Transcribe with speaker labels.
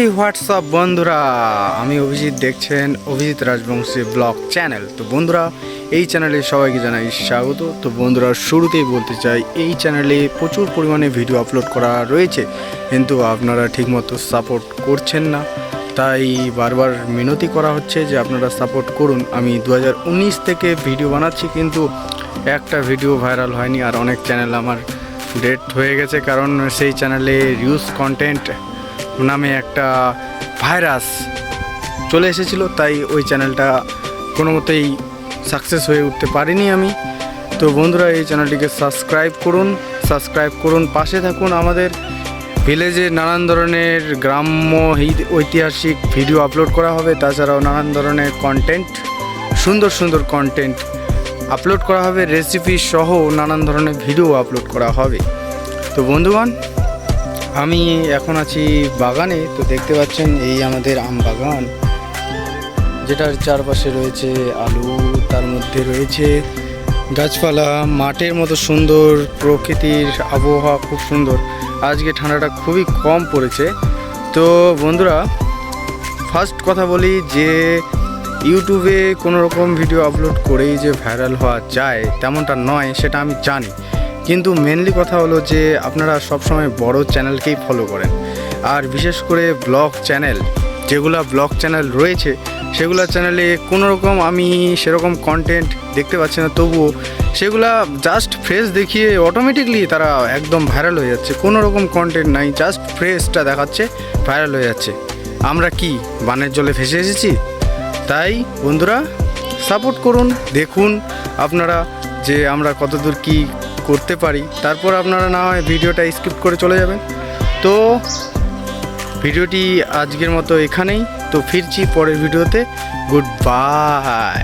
Speaker 1: WhatsApp বন্ধুরা, আমি অভিজিৎ, দেখছেন অভিজিৎ রাজবংশী ব্লগ চ্যানেল। তো বন্ধুরা, এই চ্যানেলে সবাইকে জানাই স্বাগত। তো বন্ধুরা, শুরুতেই বলতে চাই, এই চ্যানেলে প্রচুর পরিমাণে ভিডিও আপলোড করা রয়েছে, কিন্তু আপনারা ঠিকমতো সাপোর্ট করছেন না। তাই বারবার মিনতি করা হচ্ছে যে আপনারা সাপোর্ট করুন। আমি 2019 থেকে ভিডিও বানাচ্ছি, কিন্তু একটা ভিডিও ভাইরাল হয়নি। আর অনেক চ্যানেল আমার ডেট হয়ে গেছে, কারণ সেই চ্যানেলে রিউজ কন্টেন্ট নামে একটা ভাইরাস চলে এসেছিলো। তাই ওই চ্যানেলটা কোনো মতেই সাকসেস হয়ে উঠতে পারিনি আমি। তো বন্ধুরা, এই চ্যানেলটিকে সাবস্ক্রাইব করুন, পাশে থাকুন। আমাদের ভিলেজে নানান ধরনের গ্রাম্য ঐতিহাসিক ভিডিও আপলোড করা হবে, তাছাড়াও নানান ধরনের কন্টেন্ট, সুন্দর সুন্দর কন্টেন্ট আপলোড করা হবে, রেসিপি সহ নানান ধরনের ভিডিও আপলোড করা হবে। তো বন্ধুগণ, আমি এখন আছি বাগানে। তো দেখতে পাচ্ছেন, এই আমাদের আম বাগান, যেটার চারপাশে রয়েছে আলু, তার মধ্যে রয়েছে গাছপালা, মাঠের মতো সুন্দর প্রকৃতির আবহাওয়া, খুব সুন্দর। আজকে ঠান্ডাটা খুবই কম পড়েছে। তো বন্ধুরা, ফার্স্ট কথা বলি যে ইউটিউবে কোনো রকম ভিডিও আপলোড করেই যে ভাইরাল হওয়া যায় তেমনটা নয়, সেটা আমি জানি। কিন্তু মেনলি কথা হলো যে আপনারা সবসময় বড় চ্যানেলকেই ফলো করেন, আর বিশেষ করে ব্লগ চ্যানেল, যেগুলো ব্লগ চ্যানেল রয়েছে সেগুলো চ্যানেলে কোনো রকম আমি সেরকম কন্টেন্ট দেখতে পাচ্ছি না। তবুও সেগুলা জাস্ট ফ্রেশ দেখিয়ে অটোমেটিকলি তারা একদম ভাইরাল হয়ে যাচ্ছে। কোনো রকম কন্টেন্ট নাই, জাস্ট ফ্রেশটা দেখাচ্ছে, ভাইরাল হয়ে যাচ্ছে। আমরা কি বানের জলে ভেসে এসেছি? তাই বন্ধুরা, সাপোর্ট করুন, দেখুন আপনারা যে আমরা কতদূর কি করতে পারি। তারপর আপনারা না হয় ভিডিওটা স্কিপ করে চলে যাবেন। তো ভিডিওটি আজকের মতো এখানেই। তো ফিরছি পরের ভিডিওতে। Good bye.